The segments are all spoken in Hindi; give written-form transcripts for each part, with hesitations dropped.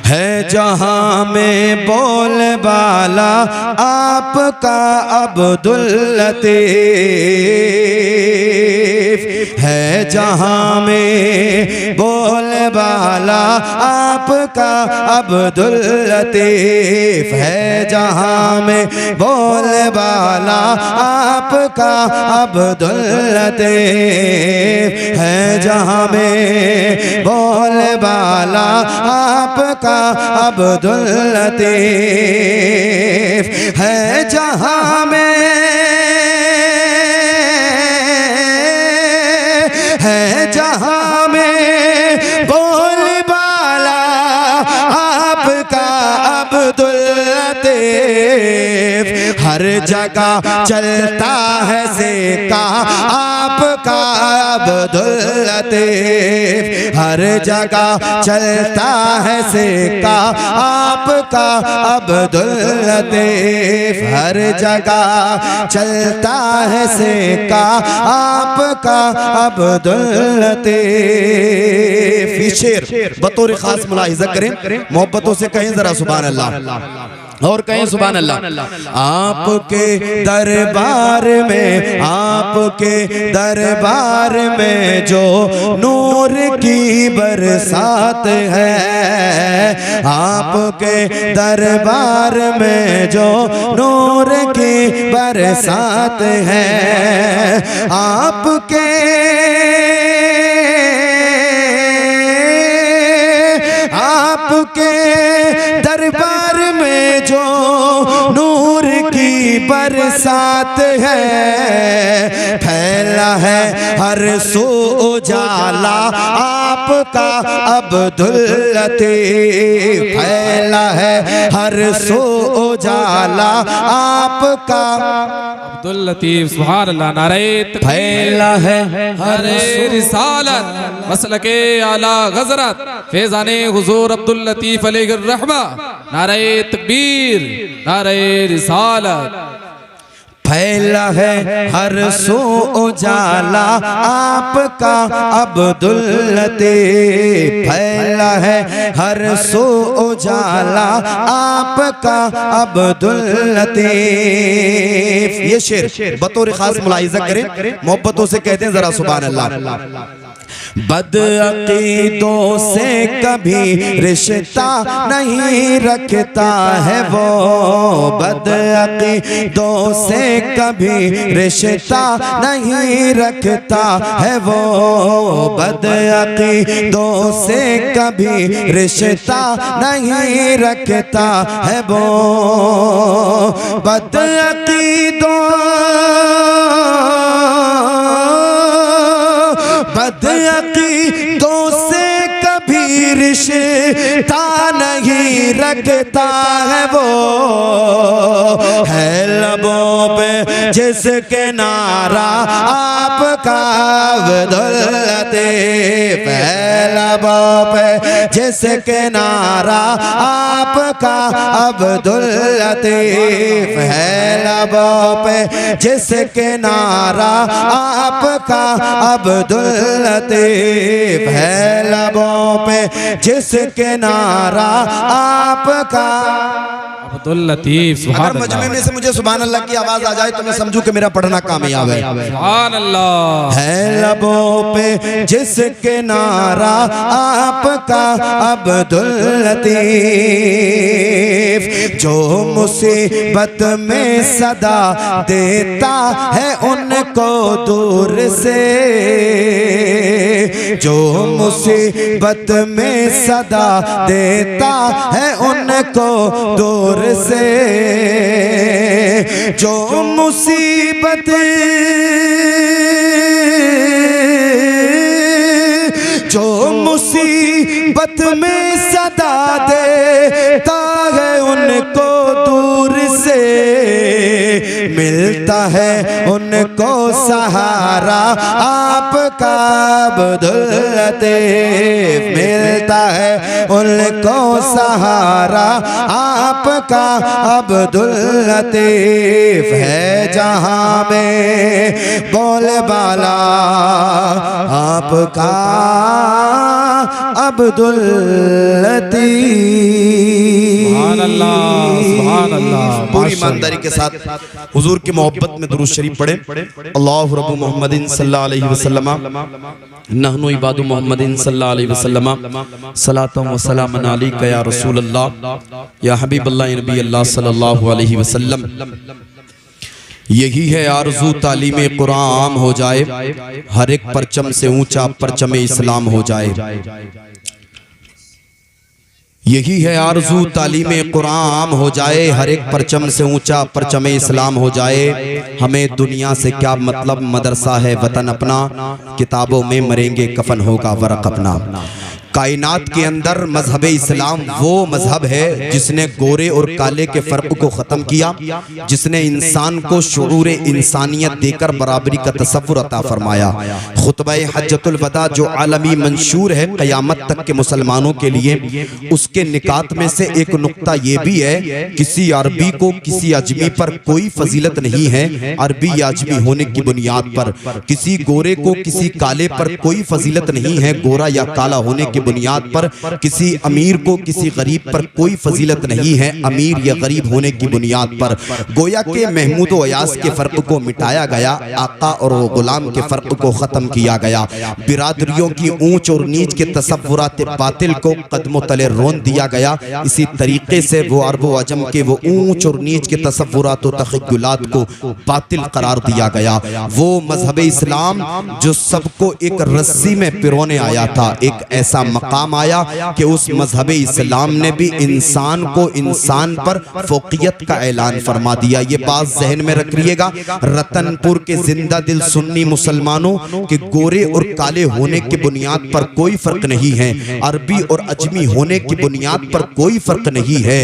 है जहां में बोल बाला आपका अब्दुल लतीफ, है जहां में बोल बाला आपका अब्दुल लतीफ, है जहां में बोल बाला आपका अब्दुल लतीफ, है जहां में बोल बाला आपका अब्दुल लतीफ, है जहां में, है जहां में बोल बाला आपका अब्दुल लतीफ, हर जगह चलता है ज़िक्र आपका अब्दुल लतीफ, हर जगह चलता है ज़िक्र आपका अब्दुल लतीफ, हर जगह चलता है ज़िक्र आपका अब्दुल लतीफ। ये शेर बतौर खास मुलाहिज़ा करें, मोहब्बतों से कहें जरा सुभान अल्लाह, और कहें सुभान अल्लाह। आपके दरबार में, आपके दरबार में जो नूर की बरसात है, आपके दरबार में जो नूर की बरसात है, आपके दरबार में जो नूर की बरसात है, फैला है हर सू उजाला आपका अब्दुल लतीफ, फैला है हर सू उजाला आपका अब्दुल लतीफ। सुभान अल्लाह। नारे फैला है हर रिसालत मसलके आला गजरत फैजाने हुजूर अब्दुल लतीफ अलैहिर्रहमा। नारे तकबीर, नारे रिसालत। फैला है हर सू उजाला आपका अब्दुल लतीफ, फैला है हर सू उजाला आपका अब्दुल लतीफ। ये शेर बतौर खास मुलाहिज़ा करें, मोहब्बतों से कहते हैं जरा सुभान अल्लाह। बदअकीदों से कभी रिश्ता नहीं रखता है वो, बदअकीदों से कभी रिश्ता नहीं रखता है वो, बदअकीदों से कभी रिश्ता नहीं रखता है वो, बदअकीदों से कभी रिश्ता नहीं रखता है वो, है लबों पे जिसके नारा आपका अब्दुल लतीफ, है लबों पे जिसके नारा आपका अब्दुल लतीफ, है लबों पे जिसके नारा आपका अब्दुल लतीफ, है लबों पे जिसके नारा आपका अब्दुल लतीफ। अगर मजमे में से मुझे सुभान अल्लाह की आवाज आ जाए तो मैं समझूं कि मेरा पढ़ना कामयाब है। सुभान अल्लाह। है लबों पे जिसके नारा आपका अब्दुल लतीफ, जो मुसीबत में सदा देता है उनको दूर से, जो मुसीबत में सदा देता है उनको दूर से, जो मुसीबत में सदा देता है उनको दूर से, मिलता है उनको सहारा आपका अब्दुल लतीफ, मिलता है उनको सहारा आपका अब्दुल लतीफ, है जहां में बोले बाला आपका अब्दुल लतीफ। अल्लाह, पूरी ईमानदारी के साथ हुजूर की मोहब्बत में दुरूद शरीफ पढ़े। अल्लाहु रब्बु मुहम्मदिन सल्लल्लाहु अलैहि वसल्लम नहनु इबादु मुहम्मदिन सल्लल्लाहु अलैहि वसल्लम सलातु व सलामन अलैका या रसूल अल्लाह या हबीब अल्लाह या नबी अल्लाह सल्लल्लाहु अलैहि वसल्लम। यही है आरज़ू तालीम कुरान हो जाए, हर एक परचम से ऊंचा परचम इस्लाम हो जाए। यही है आरज़ू तालीम कुरान हो जाए, हर एक परचम से ऊंचा परचम इस्लाम हो जाए। हमें दुनिया से क्या मतलब, मदरसा है वतन अपना, किताबों में मरेंगे कफन होगा वरक अपना। कायनात के अंदर मजहब इस्लाम वो मजहब है जिसने गोरे और काले के फर्क को ख़त्म किया, जिसने इंसान को शुऊर इंसानियत देकर बराबरी का तसव्वुर अता फरमाया। खुतबा हज्जतुल वदा जो आलमी मंशूर है क़यामत तक के मुसलमानों के लिए, उसके निकात में से एक नुक्ता ये भी है, किसी अरबी को किसी अजमी पर कोई फजीलत नहीं है अरबी या अजमी होने की बुनियाद पर, किसी गोरे को किसी काले पर कोई फजीलत नहीं है गोरा या काला होने की बुनियाद पर, किसी अमीर को किसी गरीब पर कोई फजीलत नहीं है अमीर या गरीब होने की बुनियाद पर। गोया के महमूद व अयास के फर्क को मिटाया गया, आका और गुलाम के फर्क को खत्म किया गया। बिरादरियों की ऊंच और नीच के तसव्वुरात बातिल को कदमों तले रोन दिया गया। इसी तरीके से वो अरब व अजम के वो ऊंच और नीच के तसव्वुरात और तख़य्युलात को बातिल करार दिया गया। वो मजहब इस्लाम जो सबको एक रस्सी में पिरोने आया था, एक ऐसा मकाम आया कि उस मजहब इस्लाम ने भी इंसान को इंसान पर फोकियत का ऐलान फरमा दिया। ये बात जहन में रखिएगा, रतनपुर के जिंदा दिल सुन्नी मुसलमानों के गोरे और काले होने की बुनियाद पर कोई फर्क नहीं है, अरबी और अजमी होने की बुनियाद पर कोई फर्क नहीं है,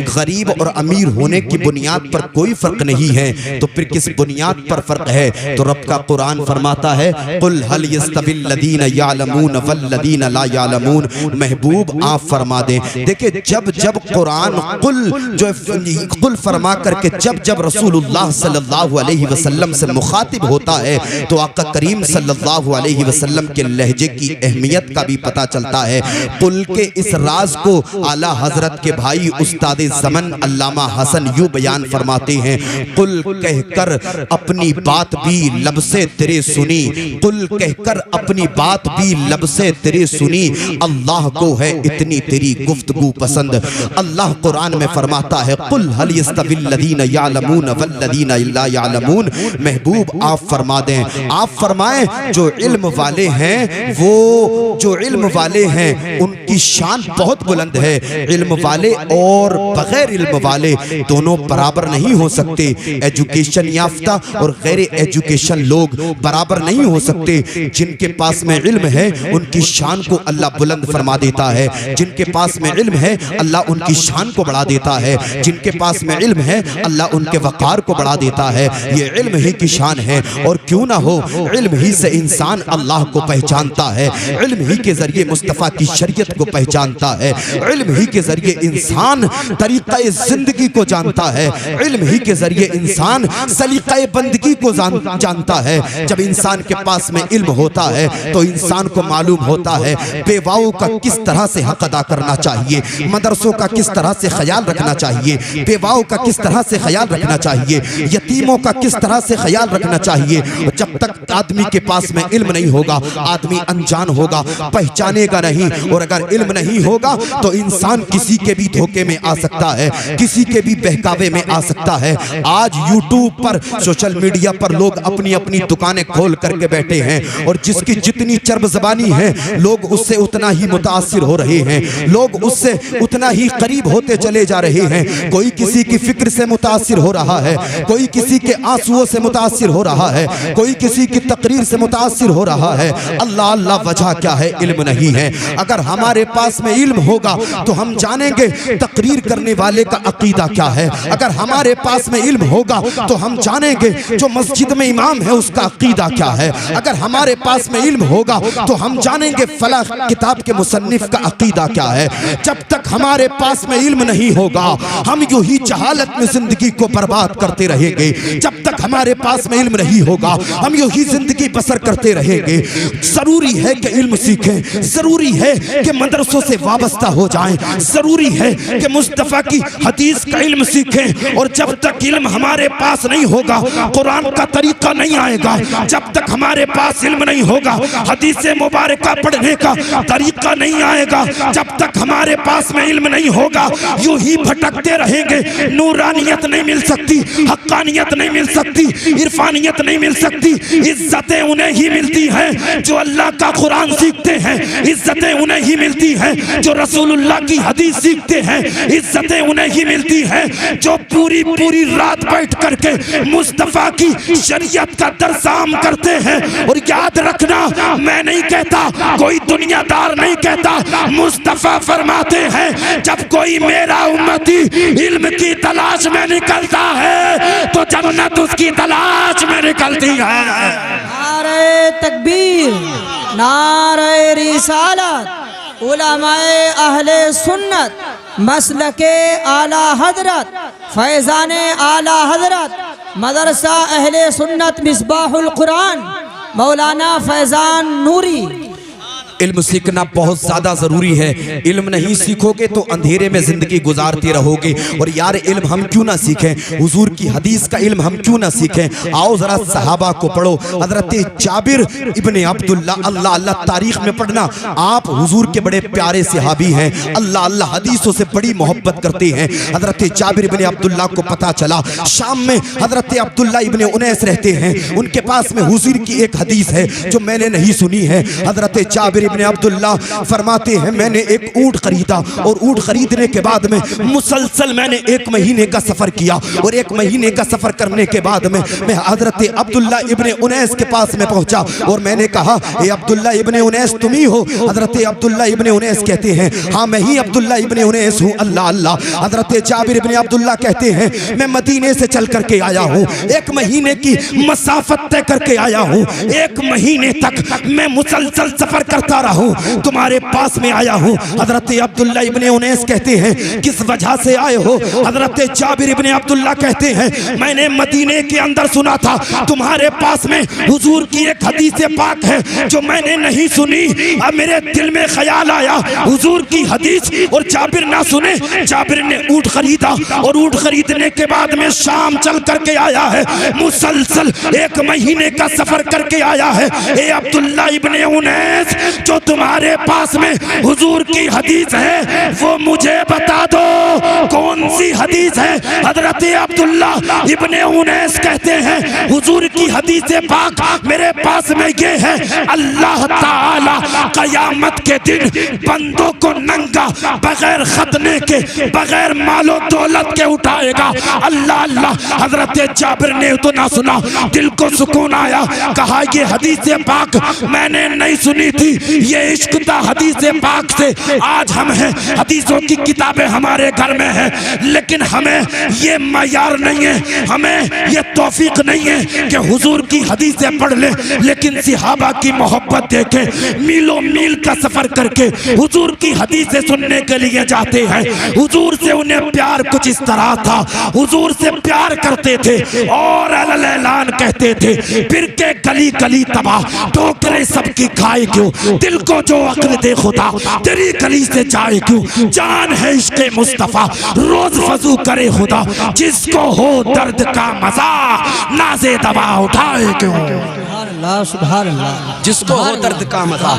गरीब और अमीर होने की बुनियाद पर कोई फर्क नहीं है। तो फिर किस बुनियाद पर फर्क है? तो रब का कुरान फरमाता है, कुल हल यस्तविल लदीना यालमून वल लदीना ला यालमून। महबूब आप फरमा दें। देखिए जब जब कुरान कुल फरमा करके जब जब रसूलुल्लाह सल्लल्लाहु अलैहि वसल्लम से मुखातिब होता है तो आका करीम सल्लल्लाहु अलैहि वसल्लम के लहजे की अहमियत का भी पता चलता है। कुल के इस राज को आला हजरत के भाई उस्ताद ज़मन अल्लामा हसन यूं बयान फरमाते हैं, कुल कहकर अपनी बात भी लब से तेरे सुनी, कुल कहकर अपनी बात भी लब से तेरे सुनी, अल्लाह को है इतनी तेरी गुफ्तगू पसंद। अल्लाह कुरान में फरमाता है, कुल हल यस्तविल लदीना यालमून वल लदीना ला यालमून। महबूब आप फरमा दें, आप फरमाएं जो इल्म वाले हैं, वो जो इल्म वाले हैं उनकी शान बहुत बुलंद है। इल्म वाले और बगैर इल्म वाले दोनों बराबर नहीं हो सकते। एजुकेशन याफ्ता और गैर एजुकेशन लोग बराबर नहीं हो सकते। जिनके पास में इल्म है उनकी शान को अल्लाह बुलंद फरमा देता है, जिनके पास में इल्म है अल्लाह उनकी शान को बढ़ा देता है, जिनके पास में इल्म है अल्लाह उनके वक़ार को बढ़ा देता है। ये इल्म ही की शान है। और क्यों ना हो, इल्म ही से इंसान अल्लाह को पहचानता है, इल्म ही के जरिए मुस्तफ़ा की शरीयत को पहचानता है, इल्म ही के जरिए इंसान तरीक़ा जिंदगी को जानता है, इल्म ही के जरिए इंसान सलीक़ा बंदगी को जानता है। जब इंसान के पास में इल्म होता है तो इंसान को मालूम होता है बेवाओं का किस तरह से हक अदा करना चाहिए, मदरसों का किस तरह से ख्याल रखना चाहिए, बेवाओं का किस तरह से ख्याल रखना चाहिए, यतीमों का किस तरह से ख्याल रखना चाहिए। जब तक आदमी के पास में इल्म नहीं होगा आदमी अनजान होगा, पहचानेगा नहीं। और अगर इल्म नहीं होगा तो इंसान किसी के भी धोखे में आ सकता है, किसी के भी बहकावे में आ सकता है। आज यूट्यूब पर सोशल मीडिया पर लोग अपनी अपनी दुकानें खोल करके बैठे हैं और जिसकी जितनी चर्ब ज़बानी है लोग उससे उतना ही मुतासिर हो रहे हैं, लोग उससे उतना ही करीब होते चले जा रहे हैं। कोई किसी की फिक्र से मुतासिर हो रहा है, कोई किसी के आंसुओं से मुतासिर हो रहा है, कोई किसी की तकरीर से मुतासिर हो रहा है। अल्लाह अल्लाह वजह क्या है? इल्म नहीं है। अगर हमारे पास में इल्म होगा तो हम जानेंगे तकरीर करने वाले का अकीदा क्या है। अगर हमारे पास में इल्म होगा तो हम जानेंगे जो मस्जिद में इमाम है उसका अकीदा क्या है। अगर हमारे पास में इल्म होगा तो हम जानेंगे फलाह किताब के मुसन्निफ का अकीदा क्या है। जब तक हमारे पास में इल्म नहीं होगा हम यूं ही जहालत में जिंदगी को बर्बाद करते रहेंगे। जब तक हमारे पास में इल्म नहीं होगा हम यूं ही जिंदगी बसर करते रहेंगे। जरूरी है कि इल्म सीखें, जरूरी है कि मदरसों से वाबस्ता हो जाएं, जरूरी है कि मुस्तफा की हदीस का इल्म सीखें। और जब तक इल्म हमारे पास नहीं होगा कुरान का तरीका नहीं आएगा। जब तक हमारे पास इल्म नहीं होगा हदीस मुबारक पढ़ने का तरीका नहीं आएगा। जब तक हमारे पास में इल्म नहीं होगा यूं ही भटकते रहेंगे। नूरानियत नहीं मिल सकती, हक्कानियत नहीं मिल सकती, इरफानियत नहीं मिल सकती। इज्जतें उन्हें ही मिलती हैं जो अल्लाह का कुरान सीखते हैं। इज्जतें उन्हें ही मिलती हैं जो रसूलुल्लाह की हदीस सीखते हैं। इज्जतें उन्हें ही मिलती हैं जो पूरी पूरी रात बैठ करके मुस्तफा की शरीयत का दरसाम करते हैं। और याद रखना, मैं नहीं कहता, कोई दुनियादार नहीं कहता, मुस्तफा फरमाते हैं जब कोई मेरा उम्मती इल्म की तलाश में निकलता है तो जन्नत उसकी तलाश में निकलती है। नारे तकबीर, नारे रिसालत, उलमाए अहले सुन्नत, मसलके आला हजरत, फैज़ाने आला हजरत, मदरसा अहले सुन्नत मिसबाहुल कुरान, मौलाना फैज़ान नूरी। इल्म सीखना बहुत ज़्यादा ज़रूरी है। इल्म नहीं सीखोगे तो अंधेरे में ज़िंदगी गुजारते रहोगे। और यार इल्म हम क्यों ना सीखें, हुजूर की हदीस का इल्म हम क्यों ना सीखें। आओ ज़रा सहाबा को पढ़ो। हज़रत जाबिर इब्ने अब्दुल्ला, अल्लाह अल्लाह तारीख़ में पढ़ना, आप हुजूर के बड़े प्यारे सहाबी हैं, अल्लाह अल्लाह हदीसों से बड़ी मोहब्बत करते हैं। हज़रत जाबिर इब्ने अब्दुल्ला को पता चला शाम में हज़रत अब्दुल्ला इब्ने उनैस रहते हैं, उनके पास में हुजूर की एक हदीस है जो मैंने नहीं सुनी है। हज़रत जाबिर इब्ने अब्दुल्ला फरमाते हैं मैंने एक ऊंट खरीदा और ऊंट खरीदने के बाद में मुसलसल मैंने 1 महीने का सफर किया। और 1 महीने का सफर करने के बाद में मैं हजरत अब्दुल्ला इब्ने उनैस के पास में पहुंचा और मैंने कहा ए अब्दुल्ला इब्ने उनैस तुम ही हो। हजरत अब्दुल्ला इब्ने उनैस कहते हैं हाँ मैं ही अब्दुल्ला इब्ने उनैस हूँ। अल्लाह अल्लाह। हजरत जाबिर इब्ने अब्दुल्ला कहते हैं मैं मदीने से चल करके आया हूँ, 1 महीने की मसाफत तय करके आया हूँ, 1 महीने तक मैं मुसलसल सफर करता हूं, तुम्हारे पास में आया हूं। हजरत अब्दुल्ला इब्ने उनैस कहते हैं किस वजह से आए हो। हजरत जाबिर इब्ने अब्दुल्ला कहते हैं मैंने मदीने के अंदर सुना था तुम्हारे पास में हुजूर की एक हदीस पाक है जो मैंने नहीं सुनी। अब मेरे दिल में ख्याल आया हुजूर की हदीस और जाबिर ना सुने। जाबिर ने ऊंट खरीदा और ऊंट खरीदने के बाद में शाम चल करके आया है, मुसलसल 1 महीने का सफर करके आया है। ए अब्दुल्ला इब्ने उनैस जो तुम्हारे पास में हुजूर की हदीस है वो मुझे बता दो कौन सी हदीस है। हजरत अब्दुल्ला इब्ने उनैस कहते हैं हुजूर की हदीस पाक मेरे पास में ये है अल्लाह ताला कयामत के दिन बंदों को नंगा बगैर खतने के बगैर मालो दौलत के उठाएगा। अल्लाह अल्लाह। हजरत जाबिर ने तो ना सुना, दिल को सुकून आया, कहा ये हदीस पाक मैंने नहीं सुनी थी, ये इश्क ता हदीस पाक से आज हम हैं, हदीसों की किताबें हमारे घर में हैं, लेकिन हमें ये मयार नहीं है, हमें ये तौफीक नहीं है कि हुजूर की हदीसें पढ़ ले। लेकिन सहाबा की मोहब्बत देखे, मीलों मील का सफर करके हुजूर की हदीसें सुनने के लिए जाते हैं। हुजूर से उन्हें प्यार कुछ इस तरह था, हुजूर से प्यार करते थे और ऐलान कहते थे फिर के गली गली तबाह ठोकरें सबकी खाए क्यों, दिल को जो अक्ल दे खुदा तेरी गली से जाए क्यों, जान है इश्क़े मुस्तफा रोज वजू करे खुदा, जिसको हो दर्द का मजा नाज़े दवा उठाए क्यों। सुभान अल्लाह, सुभान अल्लाह। जिसको हो दर्द का मजा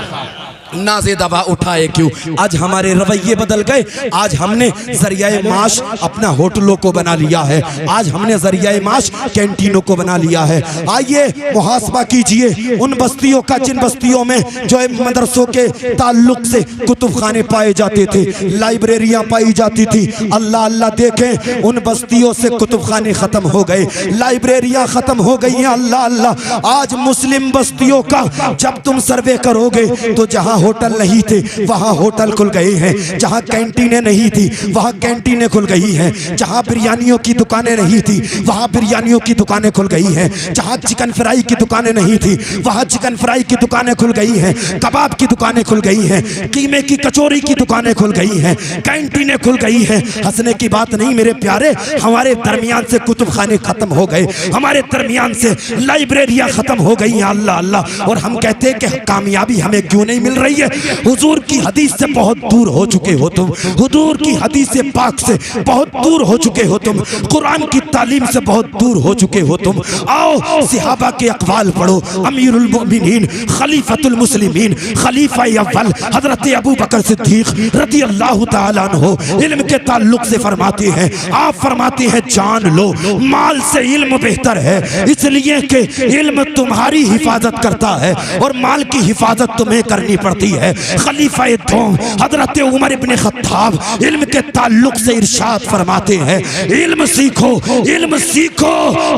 नाज़े दवा उठाए क्यों। आज हमारे रवैये बदल गए, आज हमने जरिया माश अपना होटलों को बना लिया है, आज हमने जरिया माश कैंटीनों को बना लिया है। आइए मुहासबा कीजिए उन बस्तियों का जिन बस्तियों में जो मदरसों के ताल्लुक से कुतुब खाने पाए जाते थे, लाइब्रेरियां पाई जाती थी। अल्लाह अल्लाह देखें उन बस्तियों से कुतुब खाने खत्म हो गए, लाइब्रेरियां खत्म हो गई हैं। अल्लाह अल्लाह। आज मुस्लिम बस्तियों का जब तुम सर्वे करोगे तो जहां होटल नहीं थे वहाँ होटल खुल गए हैं, जहाँ कैंटीनें नहीं थी वहाँ कैंटीनें खुल गई हैं, जहाँ बिरयानियों की दुकानें नहीं थी वहाँ बिरयानियों की दुकानें खुल गई हैं, जहाँ चिकन फ्राई की दुकानें नहीं थी वहाँ चिकन फ्राई की दुकानें खुल गई हैं, कबाब की दुकानें खुल गई हैं, कीमे की कचौरी की दुकानें खुल गई हैं, कैंटीनें खुल गई हैं। हंसने की बात नहीं मेरे प्यारे, हमारे दरमियान से कुतुब खाने खत्म हो गए, हमारे दरमियान से लाइब्रेरियां खत्म हो गई हैं। अल्लाह अल्लाह। और हम कहते हैं कि कामयाबी हमें क्यों नहीं मिल रही है? हुजूर की हदीस से बहुत दूर हो चुके हो तुम, हुजूर की हदीस से पाक से बहुत दूर हो चुके हो तुम, कुरान की तालीम से बहुत दूर हो चुके हो तुम। आओ सहाबा के अक़वाल पढ़ो। अमीरुल मोमिनीन खलीफतुल मुस्लिमीन खलीफा अव्वल हजरत अबू बकर सिद्दीक रज़ी अल्लाह ताला अन्हु इल्म के ताल्लुक से फरमाते हैं, आप फरमाते हैं जान लो माल से इल्म बेहतर है, इसलिए कि इल्म तुम्हारी हिफाजत करता है और माल की हिफाजत तुम्हें करनी पड़ती है। खलीफा दोम हजरत उमर इब्ने खत्ताब इल्म के ताल्लुक से इरशाद फरमाते हैं, इल्म सीखो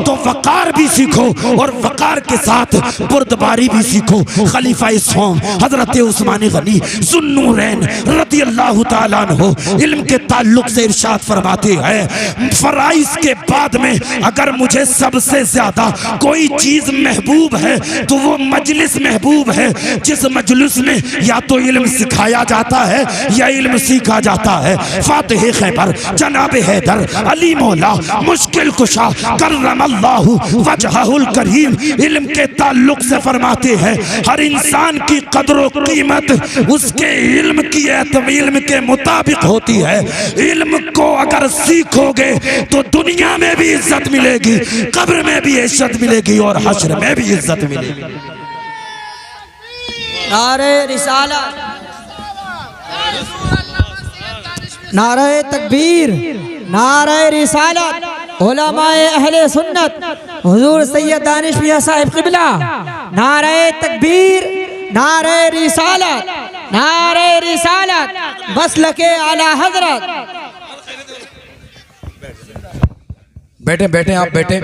तो वकार भी सीखो और वकार के साथ बुर्दबारी भी सीखो। खलीफा सोम हजरत उस्मान गनी ज़ुन्नूरैन रज़ी अल्लाह ताला अन्हु इल्म के ताल्लुक से इरशाद फरमाते हैं, फराइज के बाद में अगर मुझे सबसे ज्यादा कोई चीज महबूब है तो वो मजलिस महबूब है, जिस मजलिस में या तो इल्म सिखाया जाता है या इल्म सीखा जाता है। फातिह खैबर जनाब हैदर अली मौला मुश्किल कुशा करमल्लाहु वजहुल करीम इल्म के ताल्लुक से फरमाते हैं, हर इंसान की कदर व कीमत उसके इल्म के मुताबिक होती है। इल्म को अगर सीखोगे तो दुनिया में भी इज्जत मिलेगी, कब्र में भी इज्जत मिलेगी और हश्र में भी इज्जत मिलेगी। नारे रिसालत, नारे तकबीर, नारे रिसालत, उलमाए अहले सुन्नत हुजूर सैयद दानिश मियां साहिब क़िबला, नारे तकबीर, नारे रिसालत, नारे रिसालत, मसलके आला हजरत। बैठे बैठे आप बैठे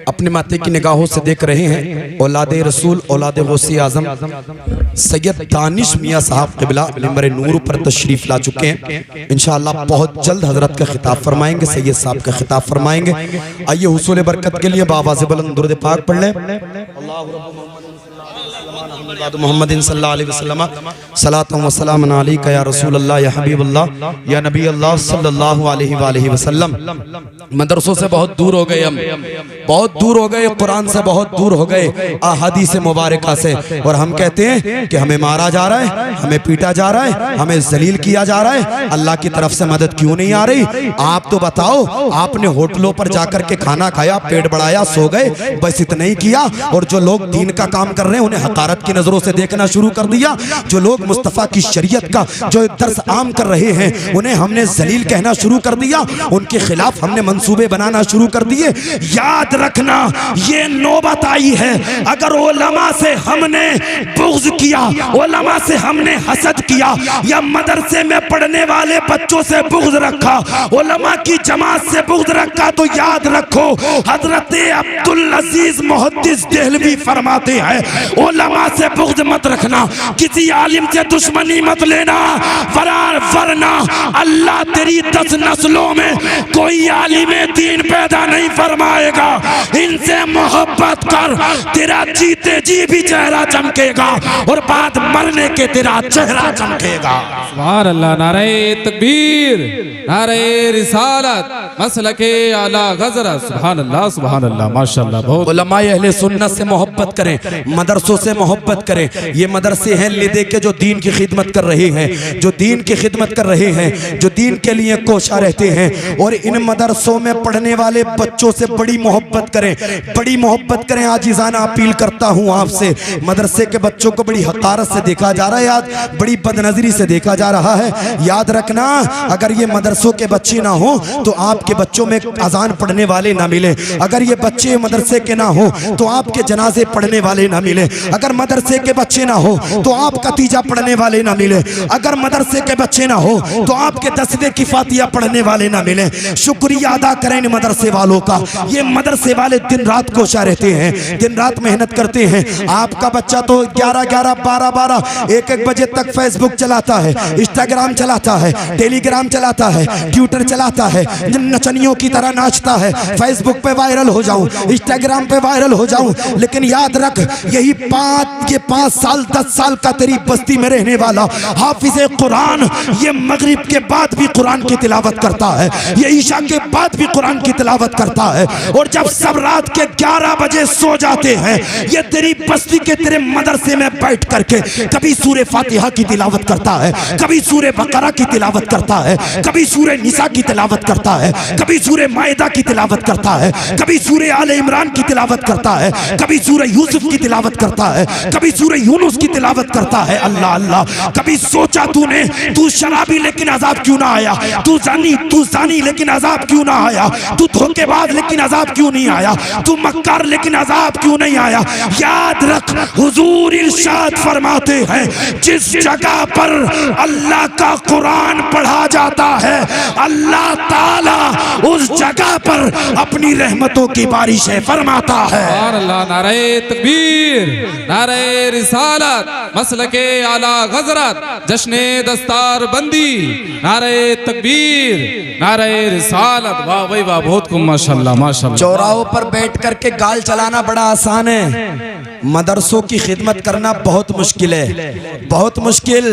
अपने माथे की निगाहों से देख रहे हैं औलादे रसूल औलादे गौसे आजम सैयद दानिश मियां साहब क़िबला मिंबर नूर पर तशरीफ ला चुके हैं। इंशाअल्लाह बहुत जल्द हजरत का खिताब फरमाएंगे, सैयद साहब का खिताब फरमाएंगे। आइए हुसूल बरकत के लिए बाबा से बुलंद दुरूद पाक पढ़ लें। मोहम्मद सल्लल्लाहु अलैहि वसल्लम सलातु व सलामुन अलैका या रसूल अल्लाह या हबीब अल्लाह या नबी अल्लाह सल्लल्लाहु अलैहि वसल्लम। मदरसों से बहुत दूर हो गए, हम बहुत दूर हो गए, कुरान से बहुत दूर हो गए, अहादीस मुबारका से। और हम कहते हैं कि हमें मारा जा रहा है, हमें पीटा जा रहा है, हमें जलील किया जा रहा है, अल्लाह की तरफ से मदद क्यों नहीं आ रही? आप तो बताओ, आपने होटलों पर जाकर के खाना खाया, पेट बढ़ाया, सो गए, बस इतना ही किया। और जो लोग दीन का काम कर रहे हैं उन्हें हकारत की नजरों से देखना शुरू कर दिया। जो लोग मुस्तफा की शरीयत का जो दर्स आम कर रहे हैं उन्हें हमने जलील कहना शुरू कर दिया, उनके खिलाफ हमने मंसूबे बनाना शुरू कर दिए। याद रखना ये नौबत आई है, अगर उलमा से हमने बुग़्ज़ किया, उलमा से हमने हसद किया या मदरसे में पढ़ने वाले बच्चों से बुग़्ज़ रखा, उलमा की जमात से बुग़्ज़ रखा, तो याद रखो हजरत अब्दुल अजीज मुहद्दिस देहलवी फरमाते हैं, उलमा से बुग़्ज़ मत रखना, किसी आलिम से दुश्मनी मत लेना, वरना अल्लाह तेरी 10 नस्लों में कोई आलिम दीन पैदा नहीं फरमाएगा। इनसे मोहब्बत कर, तेरा जीते जी भी चेहरा चमकेगा और बाद मरने के तेरा चेहरा चमकेगा। सुभान अल्लाह। नारे तकबीर, नारे रिसालत, मसलके आला हज़रत। सुभान अल्लाह, सुभान अल्लाह, माशाअल्लाह। बहुत उलमाए अहले सुन्नत से मोहब्बत करें, मदरसों से मोहब्बत करें। ये मदरसे हैं लिदे के जो दीन की खिदमत कर रहे हैं, जो दीन की खिदमत कर रहे हैं, जो दीन के लिए कोशा रहते हैं। और इन मदरसों में पढ़ने वाले बच्चों से बड़ी मोहब्बत करें, बड़ी मोहब्बत करें। आजिज़ाना अपील करता हूँ आपसे, मदरसे के बच्चों को बड़ी हकारत से देखा जा रहा है, आज बड़ी बदनजरी से देखा जा रहा है। याद रखना, अगर ये मदरसों के बच्चे ना हो तो आपके बच्चों में अजान पढ़ने वाले ना मिले, अगर ये बच्चे मदरसे के ना हो तो आपके जनाजे पढ़ने वाले ना मिले, अगर मदरसे मदरसे के बच्चे ना हो तो आपका तीजा पढ़ने वाले ना मिले, अगर मदरसे के बच्चे ना हो तो आपके 10वें की फातिहा पढ़ने वाले ना मिले। शुक्रिया अदा करें इन मदरसे वालों का। ये मदरसे वाले दिन रात कोशा रहते हैं, दिन रात मेहनत करते हैं। आपका बच्चा तो 11-11, 12-12, 1-1 बजे तक फेसबुक चलाता है, इंस्टाग्राम चलाता है, टेलीग्राम चलाता है, ट्विटर चलाता है, नचनियों की तरह नाचता है। फेसबुक पे वायरल हो जाऊं, इंस्टाग्राम पे वायरल हो जाऊं, लेकिन याद रख यही 5 साल 10 साल का तेरी बस्ती में रहने वाला हाफिज़े कुरान ये मगरिब के बाद भी कुरान की तिलावत करता है, ये ईशा के बाद भी कुरान की तिलावत करता है। और जब सब रात के 11 बजे सो जाते हैं, ये तेरी बस्ती के तेरे मदरसे में बैठ करके कभी सूरे फातिहा की तिलावत करता है, कभी सूरे बकरा की तिलावत करता है, कभी सूरे निसा की तिलावत करता है, कभी सूरे मायदा की तिलावत करता है, कभी सूरे आले इमरान की तिलावत करता है, कभी सूरे यूसुफ की तिलावत करता है, कभी सूरे यूनुस की तिलावत करता है। अल्लाह अल्लाह। कभी सोचा तूने तू शराबी लेकिन अजाब क्यों ना आया, तू जानी लेकिन अजाब क्यों ना आया, तू धोखेबाज लेकिन अजाब क्यों नहीं आया, तू मक्कार लेकिन अजाब क्यों नहीं आया। याद रख हुजूर इरशाद फरमाते हैं जिस जगह पर अल्लाह का कुरान पढ़ा जाता है अल्लाह ताला उस जगह पर अपनी रहमतों की बारिशें फरमाता है। अल्लाह। नारे तकबीर, नारे रिसालत, मसलके आला हजरत, जश्ने दस्तार बंदी, नारे तकबीर, नारे रिसालत। वाह भाई वाह, बहुत खूब, माशाल्लाह माशाल्लाह। चौराहों पर बैठ करके गाल चलाना बड़ा आसान है, मदरसों की खिदमत करना बहुत मुश्किल है, बहुत मुश्किल।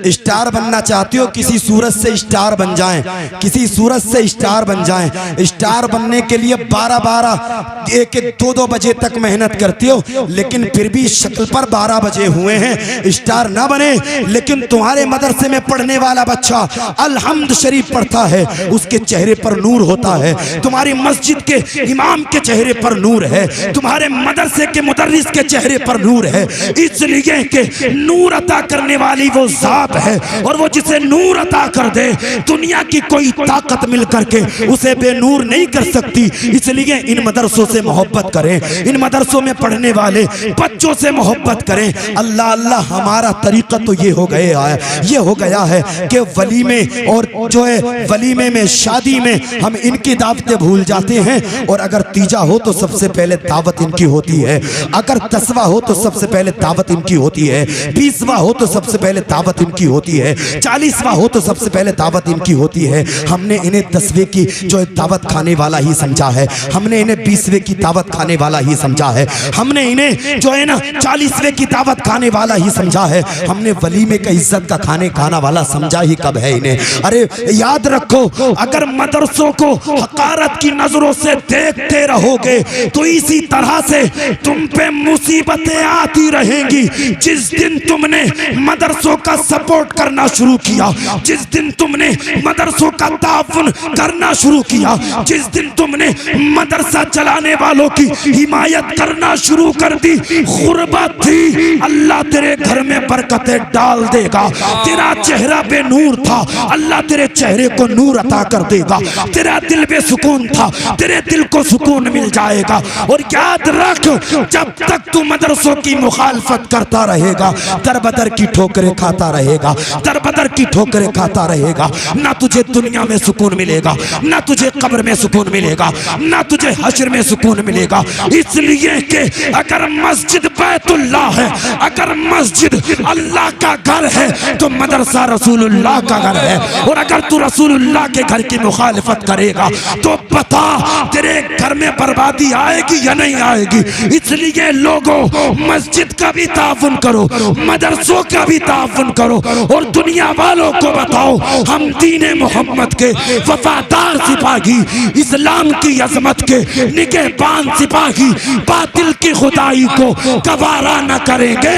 स्टार बनना चाहते हो, किसी सूरत से स्टार बन जाएं, किसी सूरत से स्टार बन जाएं। स्टार बनने के लिए 12-12, 1-1, 2-2 बजे तक मेहनत करते हो, लेकिन फिर भी शक्ल पर 12 बजे हुए हैं। स्टार ना बने, लेकिन तुम्हारे मदरसे में पढ़ने वाला बच्चा अलहम्द शरीफ पढ़ता है, उसके चेहरे पर नूर होता है। तुम्हारी मस्जिद के इमाम के चेहरे पर नूर है, तुम्हारे मदरसे के मुदर्रिस के चेहरे पर नूर है, इसलिए कि नूर अता करने वाली वो जात है, और वो जिसे नूर अता कर दे दुनिया की कोई ताकत मिल करके उसे बेनूर नहीं कर सकती। इसलिए इन मदरसों से मोहब्बत करें, इन मदरसों में पढ़ने वाले बच्चों से मोहब्बत करें। अल्लाह अल्लाह। हमारा तरीका तो ये हो गया है, ये हो गया है कि वलीमे और जो है वलीमे में, शादी में हम इनकी दावतें भूल जाते हैं, और अगर तीजा हो तो सबसे पहले दावत इनकी होती है, अगर 10वां हो तो सबसे पहले दावत इनकी होती है, 20वां हो तो सबसे पहले दावत इनकी होती है, 40वां हो तो सबसे पहले दावत इनकी होती है। हमने इन्हें 10वें की जो है दावत खाने वाला ही समझा है, हमने इन्हें 20वें की दावत खाने वाला ही समझा है, हमने इन्हें जो है ना 40वें की दावत खाने वाला ही समझा है। हमने वलीमे का इज्जत का खाना वाला समझा ही कब है इन्हें। अरे याद रखो, अगर मदरसों को हकारत की नजरों से देखते रहोगे तो इसी तरह से तुम पे मुसीबतें आती रहेंगी। जिस दिन तुमने मदरसों का सपोर्ट करना शुरू किया, जिस दिन तुमने मदरसों का ताउन करना शुरू किया, जिस दिन तुमने मदरसा चलाने वालों की हिमायत करना शुरू कर दी, गुर्बत थी, अल्लाह तेरे घर में बरकतें डाल देगा। तेरा चेहरा बेनूर था, अल्लाह तेरे चेहरे को नूर अता कर देगा। तेरा दिल बेसुकून था, तेरे दिल को सुकून मिल जाएगा। और याद रख, जब तक तू मदरसों की मुखालफत करता रहेगा, दरबदर की ठोकरें खाता रहेगा, दरबदर की ठोकरें खाता रहेगा। ना तुझे दुनिया में सुकून मिलेगा, ना तुझे कब्र में सुकून मिलेगा, ना तुझे हश्र में सुकून मिलेगा। इसलिए कि अगर मस्जिद बैतुल्लाह है, अगर मस्जिद अल्लाह का घर है, तो मदरसा रसूलुल्लाह का घर है। और अगर तू रसूलुल्लाह के घर की मुखालिफत करेगा तो बता तेरे घर में बर्बादी आएगी या नहीं आएगी। इसलिए लोगों, मस्जिद का भी ताउन करो, मदरसों का भी ताउन करो, और दुनिया वालों को बताओ हम दीने मोहम्मद के वफादार सिपाही, इस्लाम की अजमत के निगहबान सिपाही, बातिल की खुदाई को गवारा न करेंगे,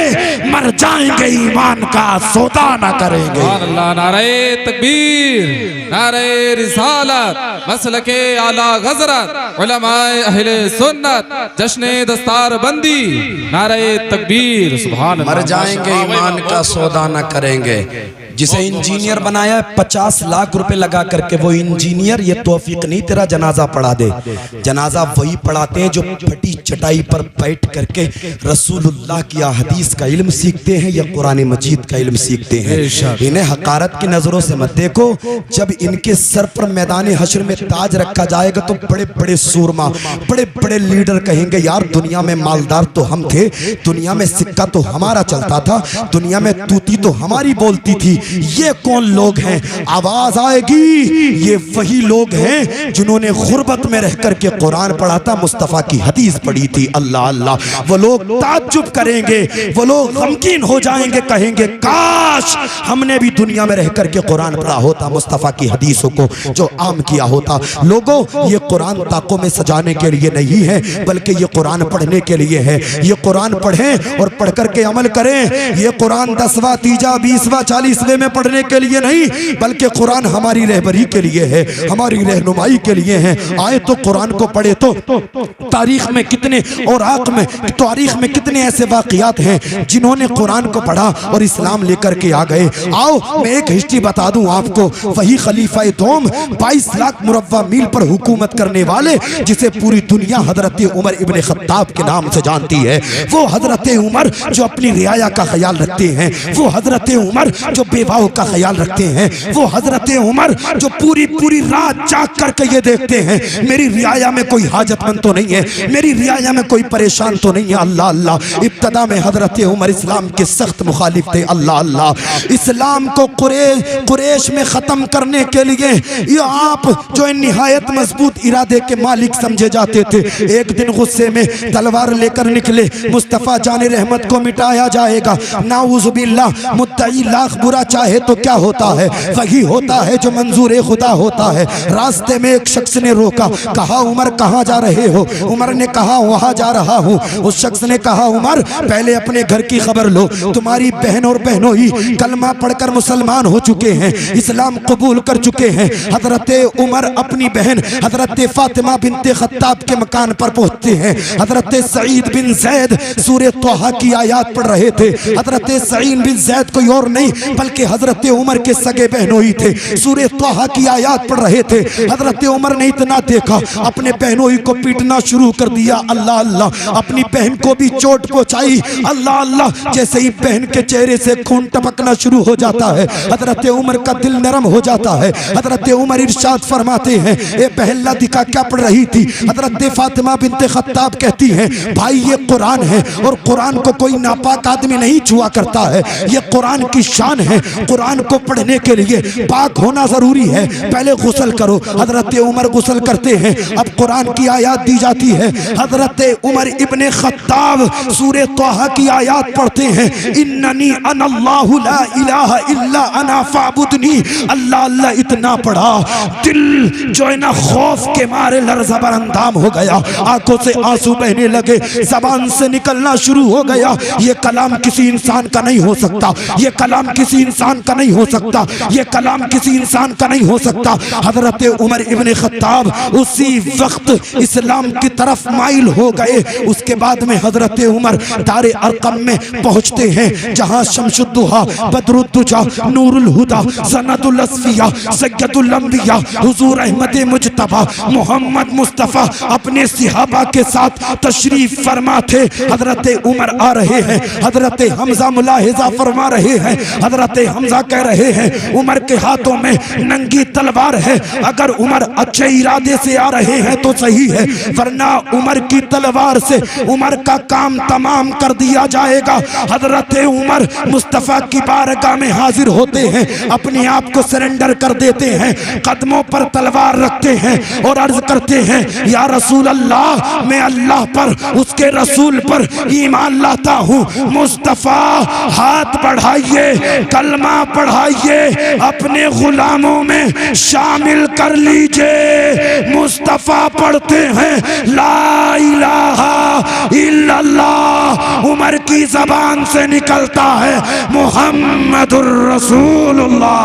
मर जाएंगे ईमान का सौदा न करेंगे। अल्लाह। नारे तकबीर, नारे रिसालत, मसलके आला हजरत, उलमाए अहले सुन्नत, जश्ने दस्तार बंदी, नारे तकबीर, सुभान अल्लाह। मर जाएंगे ईमान का सौदा न करेंगे। जिसे इंजीनियर बनाया 50 लाख रुपए लगा करके, वो इंजीनियर ये तौफीक नहीं तेरा जनाजा पढ़ा दे। जनाजा वही पढ़ाते हैं जो फटी चटाई पर बैठ करके रसूलुल्लाह की हदीस का इल्म सीखते हैं या कुरान मजीद का इल्म सीखते हैं। इन्हें हकारत की नजरों से मत देखो। जब इनके सर पर मैदान हश्र में ताज रखा जाएगा तो बड़े बड़े सूरमा, बड़े बड़े लीडर कहेंगे यार दुनिया में मालदार तो हम थे, दुनिया में सिक्का तो हमारा चलता था, दुनिया में तूती तो हमारी बोलती थी। ये कौन लोग हैं? आवाज आएगी, ये वही लोग हैं जिन्होंने गुर्बत में रह करके कुरान पढ़ा था, मुस्तफा की हदीस पढ़ी थी। अल्लाह अल्लाह। वो लोग ताज्जुब करेंगे, वो लोग गमगीन हो जाएंगे, कहेंगे काश हमने भी दुनिया में रह करके कुरान पढ़ा होता, मुस्तफा की हदीसों को जो आम किया होता। लोगों, ये कुरान ताकों में सजाने के लिए नहीं है, बल्कि ये कुरान पढ़ने के लिए है। ये कुरान पढ़ें और पढ़ करके अमल करें। ये कुरान 10वां, 3वां, 20वां, 40वें में पढ़ने के लिए नहीं, बल्कि कुरान हमारी रहबरी के लिए है, हमारी रहनुमाई के लिए है। आए तो कुरान को पढ़े तो तारीख में कितने और तारीख में कितने ऐसे वाक़ियात हैं जिन्होंने कुरान को पढ़ा और इस्लाम लेकर के आ गए। आओ मैं एक हिस्ट्री बता दूं आपको। वही खलीफा दोम 22 लाख मुरब्बा मील पर हुकूमत करने वाले, जिसे पूरी दुनिया हजरत उमर इब्ने खत्ताब के नाम से जानती है, वो हजरत उमर जो अपनी रियाया का ख्याल रखते हैं, वो हजरत उमर जो बेवाओं का ख्याल रखते हैं, वो हजरत उमर जो पूरी पूरी रात जाग करके ये देखते हैं मेरी रियाया में कोई हाजतमंद तो नहीं है, मेरी रियाया में कोई परेशान तो नहीं है। अल्लाह अल्लाह। इब्तदा में हजरत उमर इस्लाम के सख्त मुखालिफ थे। अल्लाह अल्लाह। इस्लाम को कुरैश में खत्म करने के लिए ये आप जो निहायत मजबूत इरादे के मालिक समझे जाते थे, एक दिन गुस्से में तलवार लेकर निकले, मुस्तफा जाने रहमत को मिटाया जाएगा। नाउज़ुबिल्लाह। मुद्दई लाख बुरा चाहे तो क्या होता है? वही होता है जो मंजूर खुदा होता है। रास्ते में एक शख्स ने रोका, कहा उमर कहाँ जा रहे हो? उमर ने कहा वहां जा रहा हूँ। उस शख्स ने कहा उमर पहले अपने घर की खबर लो, तुम्हारी बहन और बहनोई कलमा पढ़कर मुसलमान हो चुके हैं, इस्लाम कबूल कर चुके हैं। हजरत उमर अपनी बहन हजरत फातिमा बिनते खत्ताब के मकान पर पहुंचते हैं। हजरत सईद बिन जैद सूरह तोहा की आयत पढ़ रहे थे। हजरत सईद बिन जैद कोई और नहीं बल्कि हजरत उमर के सगे बहनोई थे, सूरह तोहा की आयत पढ़ रहे थे। हजरत उमर ने इतना देखा, अपने बहनोई को पीटना शुरू कर दिया। अल्लाह अल्लाह। अपनी बहन को भी चोट पहुंचाई। अल्लाह अल्लाह। जैसे ही बहन के चेहरे से खून टपकना शुरू हो जाता है, हजरत उमर का दिल नरम हो जाता है। हजरत उमर इरशाद फरमाते हैं, ए बहन लदिका क्या पढ़ रही थी? हजरत फातिमा बिनते खत्ताब कहती हैं, भाई ये कुरान है और कुरान को कोई नापाक आदमी नहीं छुआ करता है, ये कुरान की शान है। कुरान को पढ़ने के लिए पाक होना जरूरी है, पहले गुस्ल करो। हजरत उमर गुस्ल करते हैं। अब कुरान की आयत दी जाती है। हजरत उमर इब्ने खत्ताब सूरह तोहा की आयत पढ़ते हैं, इन्ननी अनल्लाहु ला इलाहा इल्ला अना फाबुदनी। अल्लाह अल्लाह इतना पढ़ा, दिल जो है ना खौफ के मारे लर्ज़बर अंदाम हो गया, आंखों से आंसू बहने लगे, जबान से निकलना शुरू हो गया, ये कलाम किसी इंसान का नहीं हो सकता, ये कलाम किसी इंसान का नहीं हो सकता, ये कलाम किसी इंसान का नहीं हो सकता। हजरत उमर इब्ने खत्ताब उसी वक्त इस्लाम की तरफ माइल हो गए। उसके बाद में हजरत उमर दारे अरकम में पहुंचते हैं, जहां शमशुद्दुहा, बदरुद्दुजा, नूरुल हुदा, सनदुल अस्फिया, सय्यदुल अंबिया, हुजूर अहमद मुज्तबा मोहम्मद मुस्तफा अपने सिहाबा के साथ तशरीफ फरमा थे। हजरत उमर आ रहे हैं, हजरत हमजा मुलाहिजा फरमा रहे हैं। हजरत हमजा कह रहे हैं उमर के हाथों में नंगी तलवार है, अगर उमर अच्छे इरादे से आ रहे हैं तो सही है, वरना उमर की तलवार से उमर का काम तमाम कर दिया जाएगा। हजरत उमर मुस्तफा की बारगाह में हाजिर होते हैं, अपने आप को सरेंडर कर देते हैं, कदमों पर तलवार रखते हैं और अर्ज करते हैं, या रसूल अल्लाह, मैं अल्लाह पर, उसके रसूल पर ईमान लाता हूँ। मुस्तफा हाथ बढ़ाइए, कलमा पढ़ाइए, अपने गुलामों में शामिल कर लीजिए। मुस्तफा पढ़ते हैं ला इलाहा इल्लल्लाह। उमर की जबान से निकलता है मुहम्मदुर रसूलुल्लाह।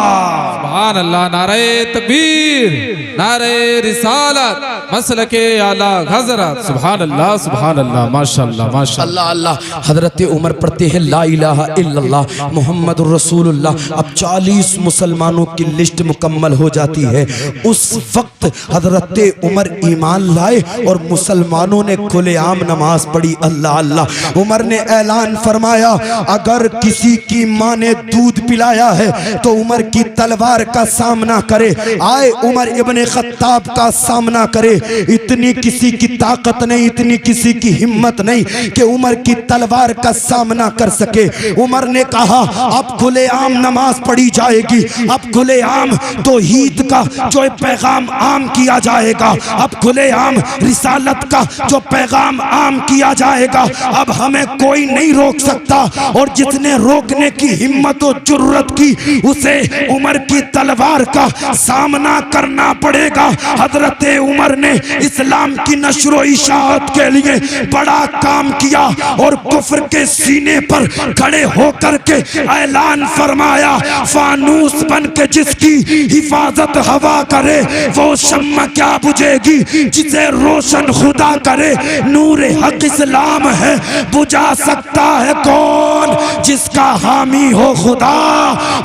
सुभान अल्लाह। नारे तकबीर, नारे रिसालत, मसलके आला हजरत। सुभान अल्लाह, सुभान अल्लाह, माशाअल्लाह, माशाअल्लाह। अल्लाह अल्लाह। हजरत उमर पढ़ते हैं ला इलाहा इल्लल्लाह मुहम्मदुर रसूलुल्लाह। अब 40 मुसलमानों की लिस्ट मुकम्मल हो जाती है। उस वक्त हजरत उमर ईमान लाए और मुसलमानों ने खुलेआम नमाज पढ़ी। अल्लाह अल्लाह। उमर ने ऐलान फरमाया, अगर किसी की माँ ने दूध पिलाया है तो उमर की तलवार का सामना करे। आए उमर इब्ने खत्ताब का सामना करे। इतनी किसी की ताकत नहीं, इतनी किसी की हिम्मत नहीं कि उमर की तलवार का सामना कर सके। उमर ने कहा, अब खुलेआम नमाज पढ़ी जाएगी, अब खुलेआम तौहीद का जो पैगाम आम किया जाएगा, अब खुलेआम रिसालत का जो पैगाम आम किया जाएगा। अब हमें कोई नहीं रोक सकता, और जिसने रोकने की हिम्मत और जुर्रत की उसे उमर की तलवार का सामना करना पड़ेगा। हजरत उमर ने इस्लाम की नश्र और इशाअत के लिए बड़ा काम किया और कुफ्र के सीने पर खड़े होकर के ऐलान फरमाया, फानूस बन के जिसकी हिफाजत हवा करे वो शम्मा क्या बुझेगी, जिसे रोशन खुदा करे नूर हक इस्लाम है बुझा सकता है कौन, जिसका हामी हो खुदा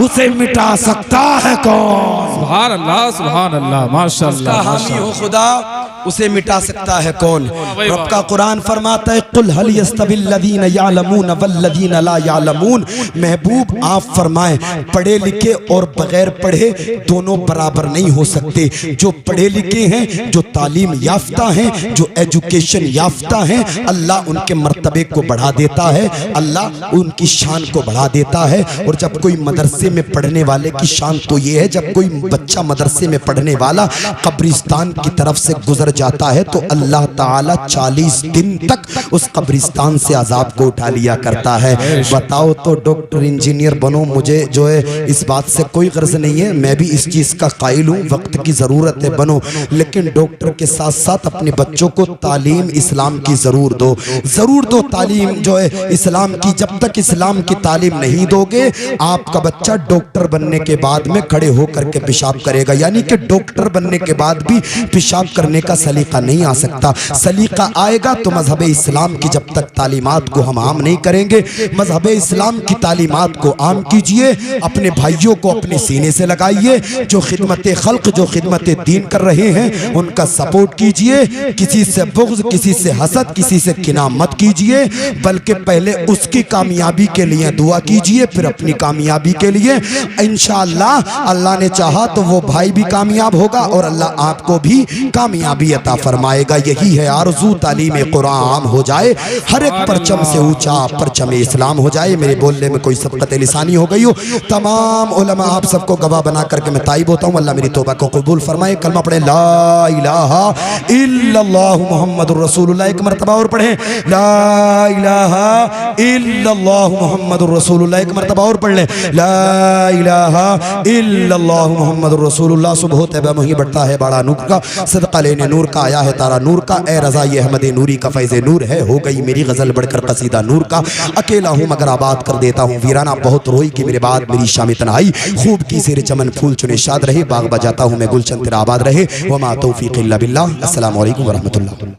उसे मिटा सकता है कौन। सुभान अल्लाह, सुभान अल्लाह, माशाअल्लाह, हामी हो खुदा उसे मिटा सकता है कौन। रब का कुरान फरमाता है, कुल हल यस्तविल लदीन यालमून वल्लदीन ला यालमून। महबूब आप फरमाएं, पढ़े लिखे और बगैर पढ़े दोनों बराबर नहीं हो सकते। जो पढ़े लिखे हैं, जो तालीम याफ्ता हैं, जो एजुकेशन याफ्ता हैं, अल्लाह उनके मर्तबे को बढ़ा देता है, अल्लाह उनकी शान को बढ़ा देता है। और जब कोई मदरसे में पढ़ने वाले की शान तो ये है, जब कोई बच्चा मदरसे में पढ़ने वाला कब्रिस्तान की तरफ से गुजर जाता है तो अल्लाह ताला 40 दिन तक उस कब्रिस्तान से अजाब को उठा लिया करता है। बताओ तो डॉक्टर इंजीनियर बनो, मुझे जो है इस बात से कोई गर्ज नहीं है, मैं भी इस चीज का कायल हूँ, वक्त की जरूरत है बनो, लेकिन डॉक्टर के साथ साथ अपने बच्चों को तालीम इस्लाम की जरूर दो, जरूर दो तालीम जो है इस्लाम की। जब तक इस्लाम की तालीम नहीं दोगे, आपका बच्चा डॉक्टर बनने के बाद में खड़े होकर के पेशाब करेगा, यानी कि डॉक्टर बनने के बाद भी पेशाब करने का सलीका नहीं आ सकता। सलीका आएगा तो मजहब इस्लाम की जब तक तालीमात को हम आम नहीं करेंगे, मजहब इस्लाम की तालीमात को आम कीजिए, अपने भाइयों को अपने सीने से लगाइए, जो खिदमत खल्क जो खिदमत दीन कर रहे हैं उनका सपोर्ट कीजिए। किसी से बुग़्ज़, किसी से हसद, किसी से किना मत कीजिए, बल्कि पहले उसकी कामयाबी के लिए दुआ कीजिए, फिर अपनी कामयाबी के लिए। इंशाअल्लाह अल्लाह ने चाहा तो वो भाई भी कामयाब होगा और अल्लाह आपको भी कामयाबी अता फरमाएगा। यही है आरज़ू, तालीम कुरान हो जाए, हर एक परचम से ऊंचा परचम इस्लाम हो जाए। मेरे बोलने में कोई सबकत लिसानी हो गई हो, तमाम उलमा आप सबको गवाह बना करके मैं ताइब होता हूँ। अल्लाह मेरी तौबा को कबूल फरमाए। कलमा पढ़े ला इलाहा इल्लल्लाह मुहम्मदुर रसूलुल्लाह, एक मरतबा और पढ़े ला इलाहा इल्लल्लाह मुहम्मदुर रसूलुल्लाह, एक मरतबा और पढ़ ले ला इलाहा इल्लल्लाह मुहम्मदुर रसूलुल्लाह। सुबह तैबा में ही बढ़ता है बड़ा नूर का, सदका लेने नूर का आया है तारा नूर का, ए रज़ा ये अहमद नूरी का फैज़ नूर है, हो गई मेरी गज़ल बढ़कर कसीदा नूर का। अकेला हूँ मगर आबाद कर देता हूँ वीराना, बहुत रोई कि मेरे बाद मेरी शाम तन्हाई, खूब की सिर चमन फूल चुने शाद रहे, बाग बजाता हूँ मैं गुलशन तेरा आबाद रहे। वमा तौफीक इल्ला बिल्लाह। अस्सलामु अलैकुम व रहमतुल्लाह।